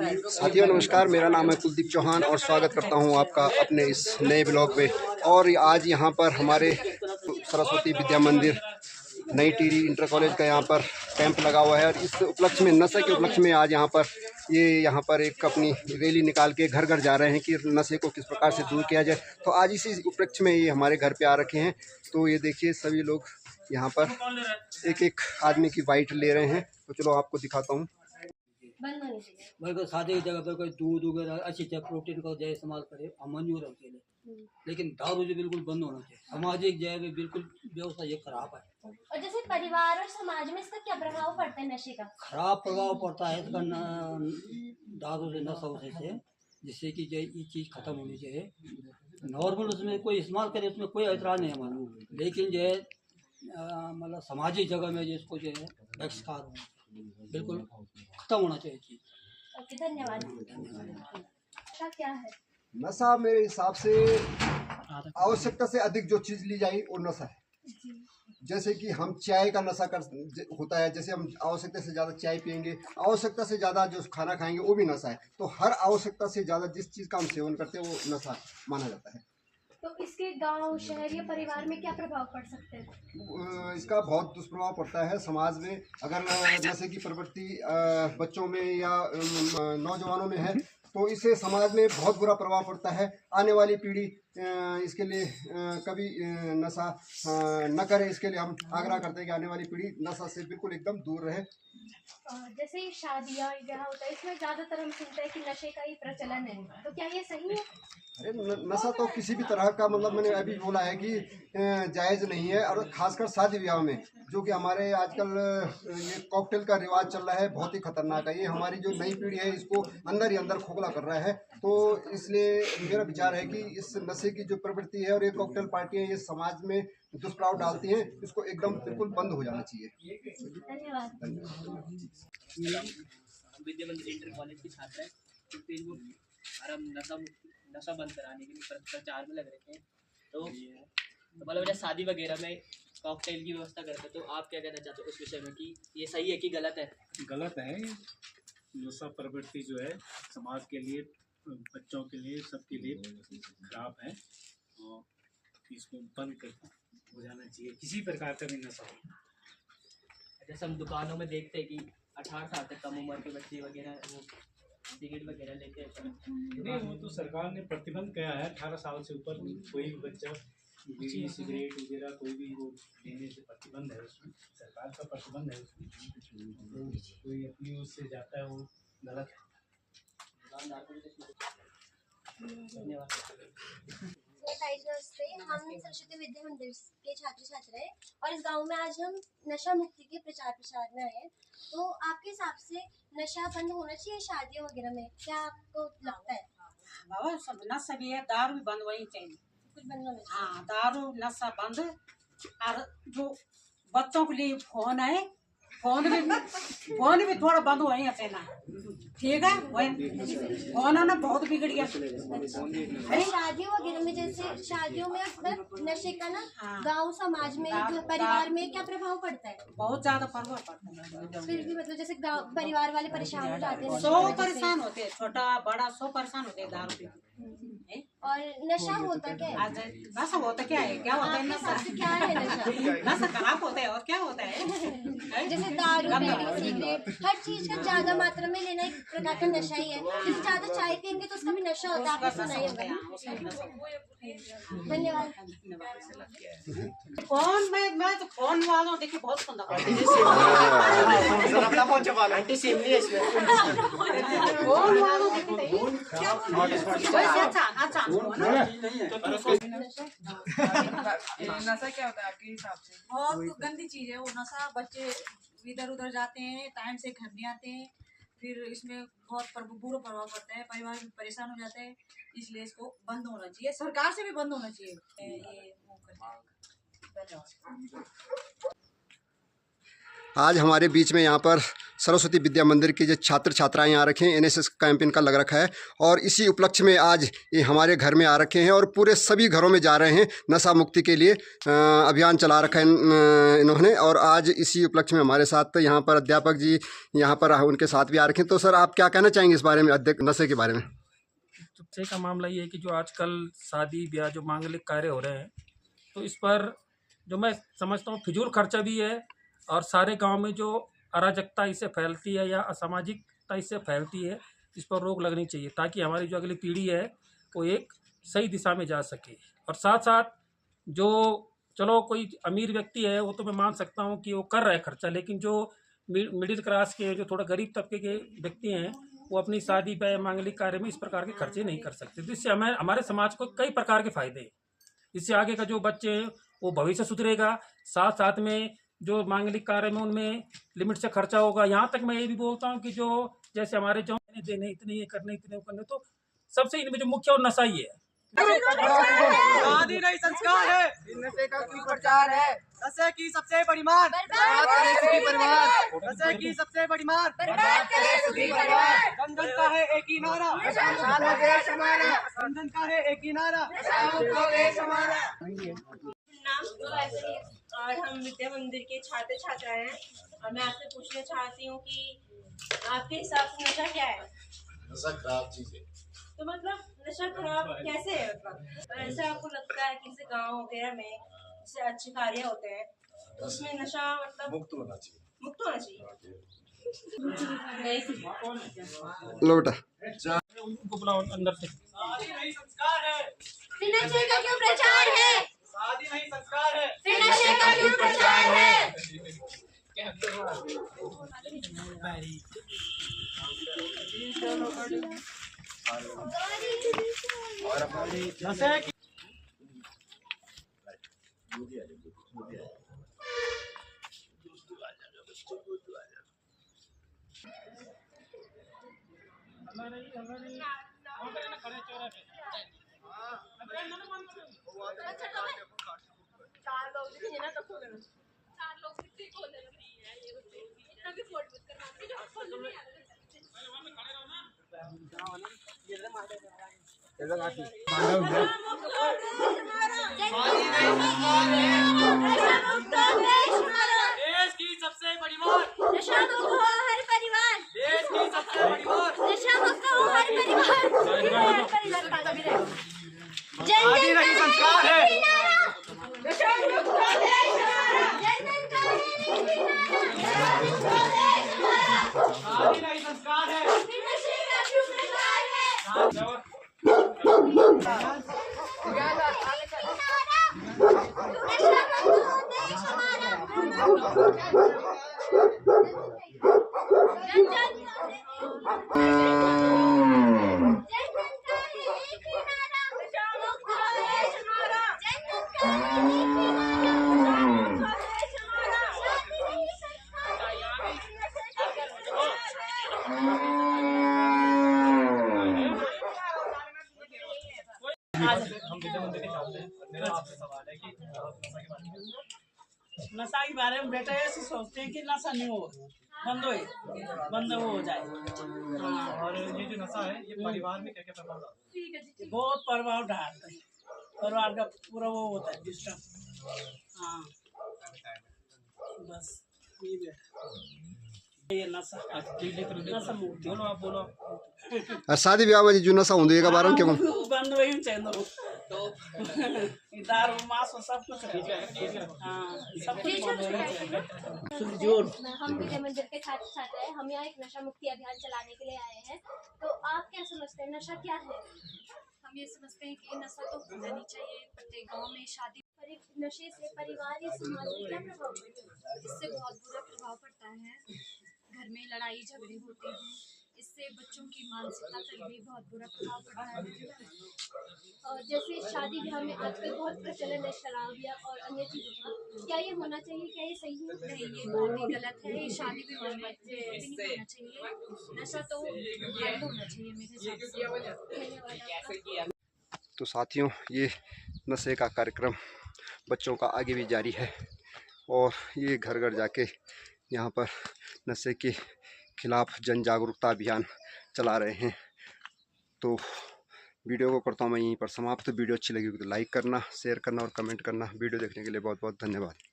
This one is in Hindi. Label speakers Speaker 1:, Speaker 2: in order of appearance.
Speaker 1: साथियों नमस्कार, मेरा नाम है कुलदीप चौहान और स्वागत करता हूं आपका अपने इस नए ब्लॉग में। और आज यहां पर हमारे सरस्वती विद्या मंदिर नई टिहरी इंटर कॉलेज का यहां पर कैंप लगा हुआ है और इस उपलक्ष्य में, नशे के उपलक्ष्य में आज यहाँ पर एक अपनी रैली निकाल के घर घर जा रहे हैं कि नशे को किस प्रकार से दूर किया जाए। तो आज इसी उपलक्ष्य में ये हमारे घर पे आ रखे हैं। तो ये देखिए सभी लोग यहाँ पर एक एक आदमी की बाइट ले रहे हैं। तो चलो आपको दिखाता हूँ।
Speaker 2: भाई को शादी की जगह पर कोई दूध वगैरह अच्छी चाहिए, प्रोटीन का जय इस्तेमाल करे हम मंजूर होते हैं, लेकिन दारू जो बिल्कुल बंद होना चाहिए। सामाजिक जय में बिल्कुल व्यवस्था ये खराब है।
Speaker 3: और जैसे परिवार और समाज में इसका क्या प्रभाव पड़ता है? नशे का
Speaker 2: खराब प्रभाव पड़ता है इसका दारू से, नशा से, जिससे कि ये चीज़ खत्म होनी चाहिए। नॉर्मल उसमें कोई इस्तेमाल करे उसमें कोई ऐतराज़ नहीं है हमारा, लेकिन जो है मतलब सामाजिक जगह में जिसको जो है बहिष्कार हो, बिल्कुल खत्म होना चाहिए चीज़।
Speaker 3: ओके, धन्यवाद। नशा क्या है?
Speaker 1: नशा मेरे हिसाब से आवश्यकता से अधिक जो चीज़ ली जाए वो नशा है। जैसे कि हम चाय का नशा होता है, जैसे हम आवश्यकता से ज़्यादा चाय पियेंगे, आवश्यकता से ज़्यादा जो खाना खाएंगे वो भी नशा है। तो हर आवश्यकता से ज़्यादा जिस चीज़ का हम सेवन करते हैं वो नशा माना जाता है।
Speaker 3: तो इसके गांव, शहर या परिवार में क्या प्रभाव पड़ सकते हैं?
Speaker 1: इसका बहुत दुष्प्रभाव पड़ता है समाज में। अगर नशे की प्रवृत्ति बच्चों में या नौजवानों में है तो इससे समाज में बहुत बुरा प्रभाव पड़ता है। आने वाली पीढ़ी इसके लिए कभी नशा न करे, इसके लिए हम आग्रह करते हैं कि आने वाली पीढ़ी नशा से बिल्कुल एकदम दूर रहे।
Speaker 3: जैसे शादियाँ ब्याह होता है, इसमें ज़्यादातर हम सुनते हैं कि नशे का ही प्रचलन है, तो क्या ये सही है?
Speaker 1: अरे नशा तो किसी भी तरह का, मतलब मैंने अभी बोला है कि जायज़ नहीं है। और खासकर शादी ब्याह में जो कि हमारे आजकल ये कॉकटेल का रिवाज चल रहा है, बहुत ही खतरनाक है। ये हमारी जो नई पीढ़ी है इसको अंदर ही अंदर खोखला कर रहा है। तो इसलिए मेरा विचार है कि इस नशे की जो प्रवृत्ति है और ये कॉकटेल पार्टियाँ ये समाज में दुष्प्रभाव डालती हैं, इसको एकदम बिल्कुल बंद हो जाना चाहिए।
Speaker 3: धन्यवाद।
Speaker 4: विद्या मंदिर इंटर कॉलेज के छात्र हैं, तो फिर वो नशा बंद कराने के लिए प्रचार में लग रहे थे। तो मतलब जैसे शादी वगैरह में कॉकटेल की व्यवस्था करते, तो आप क्या कहना चाहते हो उस विषय में कि ये सही है कि गलत है?
Speaker 5: गलत है। नशा प्रवृत्ति जो है समाज के लिए, बच्चों के लिए, सबके लिए खराब है और इसको बंद कर हो जाना चाहिए, किसी प्रकार का भी नशा हो।
Speaker 4: जैसे हम दुकानों में देखते हैं कि 18 साल तक कम उम्र के बच्चे वगैरह वो सिगरेट वगैरह लेते हैं।
Speaker 5: नहीं, वो तो सरकार ने प्रतिबंध किया है, 18 साल से ऊपर कोई भी बच्चा बीड़ी सिगरेट वगैरह कोई भी वो लेने से प्रतिबंध है। उसमें सरकार का प्रतिबंध है। उसमें कोई अपनी ओर से जाता है वो गलत है।
Speaker 4: धन्यवाद।
Speaker 3: नमस्ते, हम सरस्वती विद्या मंदिर के छात्र छात्रा हैं और इस गांव में आज हम नशा मुक्ति के प्रचार प्रसार में आए हैं। तो आपके हिसाब से नशा बंद होना चाहिए शादियों वगैरह में, क्या आपको लगता है?
Speaker 6: बाबा सब नशा भी है, दारू भी बंद होनी चाहिए।
Speaker 3: कुछ बंद होना चाहिए।
Speaker 6: हाँ, दारू नशा बंद। और जो बच्चों के लिए फोन है, फोन भी थोड़ा बंद होनी चाहिए, ठीक है? फोन ना बहुत बिगड़ गया।
Speaker 3: शादियों वगैरह में, जैसे शादियों में अक्सर नशे का ना गांव समाज में, परिवार में क्या प्रभाव पड़ता है?
Speaker 6: बहुत ज्यादा प्रभाव पड़ता है।
Speaker 3: फिर भी मतलब जैसे परिवार वाले परेशान हो जाते हैं,
Speaker 6: 100 परेशान होते हैं, छोटा बड़ा 100 परेशान होते हैं दारू पी।
Speaker 3: और नशा होता क्या है?
Speaker 6: नशा होता क्या है? क्या होता है नशा?
Speaker 3: क्या है नशा?
Speaker 6: नशा खराब होता है और क्या होता है?
Speaker 3: जैसे दारू, बीड़ी, सिगरेट, हर चीज का ज्यादा मात्रा में लेना एक प्रकार का नशा ही है। जैसे ज्यादा चाय पियेंगे तो उसका भी नशा होता है, आपने सुना ही होगा। धन्यवाद।
Speaker 6: फोन में मैं तो फोन वालों देखिए बहुत सुंदर फोन वालों अच्छा
Speaker 7: नशा क्या होता है आपके हिसाब से? बहुत गंदी चीज है वो नशा। बच्चे इधर उधर जाते हैं, टाइम से घर नहीं आते हैं, फिर इसमें बहुत बुरा प्रभाव पड़ता है, परिवार भी परेशान हो जाते हैं। इसलिए इसको बंद होना चाहिए, सरकार से भी बंद होना चाहिए। ये धन्यवाद।
Speaker 1: आज हमारे बीच में यहाँ पर सरस्वती विद्या मंदिर के जो छात्र छात्राएं यहाँ रखे हैं, NSS कैंप इनका लग रखा है और इसी उपलक्ष्य में आज ये हमारे घर में आ रखे हैं और पूरे सभी घरों में जा रहे हैं। नशा मुक्ति के लिए अभियान चला रखा है इन्होंने और आज इसी उपलक्ष्य में हमारे साथ यहाँ पर अध्यापक जी यहाँ पर उनके साथ भी आ रखे हैं। तो सर आप क्या कहना चाहेंगे इस बारे में, नशे के बारे में?
Speaker 8: नशे का मामला ये है कि जो आजकल शादी ब्याह जो मांगलिक कार्य हो रहे हैं, तो इस पर जो मैं समझता हूँ फिजूल खर्चा भी है और सारे गांव में जो अराजकता इससे फैलती है या असामाजिकता इससे फैलती है, इस पर रोक लगनी चाहिए ताकि हमारी जो अगली पीढ़ी है वो एक सही दिशा में जा सके। और साथ साथ जो चलो कोई अमीर व्यक्ति है वो तो मैं मान सकता हूँ कि वो कर रहा है खर्चा, लेकिन जो मिडिल क्लास के जो थोड़ा गरीब तबके के व्यक्ति हैं वो अपनी शादी ब्याह मांगलिक कार्य में इस प्रकार के खर्चे नहीं कर सकते। तो इससे हमारे समाज को कई प्रकार के फायदे हैं। इससे आगे का जो बच्चे हैं वो भविष्य सुधरेगा, साथ साथ में जो मांगलिक कार्य में उनमें लिमिट से खर्चा होगा। यहाँ तक मैं ये भी बोलता हूँ कि जो जैसे हमारे जो देने इतने ये करने इतने करने, तो सबसे इनमें जो मुख्य और नशा ही है।
Speaker 9: शादी नहीं संस्कार है, नशे का कोई प्रचार है। नशे की सबसे बड़ी मार बर्बाद करे सुखी परिवार, नशे की सबसे बड़ी मार बर्बाद करे सुखी परिवार। रंजन का है एक ही नारा, नशा मुक्त हो देश हमारा। रंजन का है एक ही नारा, नशा मुक्त हो देश हमारा।
Speaker 10: और हम विद्या मंदिर के छात्र छात्राएं हैं और मैं आपसे पूछना चाहती हूँ कि आपके हिसाब से नशा क्या है?
Speaker 11: नशा खराब चीज है।
Speaker 10: तो मतलब नशा खराब कैसे है? मतलब ऐसा आपको लगता है कि जैसे गाँव वगैरह में जैसे अच्छे कार्य होते हैं उसमें नशा मतलब
Speaker 11: मुक्त होना चाहिए,
Speaker 10: मुक्त होना चाहिए।
Speaker 1: लो बेटा
Speaker 8: उनको बुलाओ अंदर से।
Speaker 9: शादी नहीं संस्कार है,
Speaker 3: नशे का क्यों प्रचार है?
Speaker 9: शादी नहीं संस्कार है,
Speaker 3: नशे का क्यों प्रचार है?
Speaker 9: नशे की देश की सबसे बड़ी मार,
Speaker 3: नशा मुक्त हो हर परिवार,
Speaker 9: देश की सबसे बड़ी मार।
Speaker 3: नशा मुक्त हो हर परिवार।
Speaker 9: शादी नहीं संस्कार है,
Speaker 3: नशा मुक्त हो देश हमारा। जन का है एक ही नारा, नशा मुक्त हो देश हमारा।
Speaker 9: शादी नहीं संस्कार है,
Speaker 3: नशे का क्यों प्रचार है?
Speaker 6: नशा के बारे में बेटा ऐसे सोचते हैं कि नशा नहीं हो, बंद हो जाए।
Speaker 9: और ये जो नशा है ये परिवार में क्या क्या प्रभाव डालता है?
Speaker 6: बहुत प्रभाव डालता है, परिवार का पूरा वो होता है डिस्टर्ब। हाँ बस ये बेटा ये नशा मुक्ति
Speaker 8: बोलो आप बोलो।
Speaker 1: और शादी ब्याह में जो नशा होंगे बारे में क्या
Speaker 6: बंद वही चाहिए तो दारू मांस सब कुछ हाँ सब कुछ
Speaker 3: हम विद्या मंदिर के छात्र छात्र हैं। हम यहाँ एक नशा मुक्ति अभियान चलाने के लिए आए हैं। तो आप क्या समझते हैं नशा क्या है?
Speaker 7: हम ये समझते हैं कि नशा तो होना नहीं चाहिए। प्रत्येक गांव में शादी
Speaker 3: नशे से परिवार या समाज में क्या प्रभाव पड़ता है?
Speaker 7: इससे बहुत बुरा प्रभाव पड़ता है। घर में लड़ाई झगड़े होते हैं, इससे बच्चों की मानसिकता पर भी बहुत बुरा प्रभाव पड़ता है।
Speaker 3: और जैसे शादी ब्याह में आजकल बहुत प्रचलन है शराब या और अन्य चीज़ों का, क्या ये होना चाहिए? क्या ये सही है?
Speaker 7: नहीं, ये बहुत ही गलत है। ये शादी ब्याह में भी नहीं होना चाहिए। नशा तो बंद होना चाहिए मेरे हिसाब से।
Speaker 1: तो साथियों ये नशे का कार्यक्रम बच्चों का आगे भी जारी है और ये घर घर जाके यहाँ पर नशे के खिलाफ जन जागरूकता अभियान चला रहे हैं। तो वीडियो को करता हूँ मैं यहीं पर समाप्त। वीडियो अच्छी लगी तो लाइक करना, शेयर करना और कमेंट करना। वीडियो देखने के लिए बहुत बहुत धन्यवाद।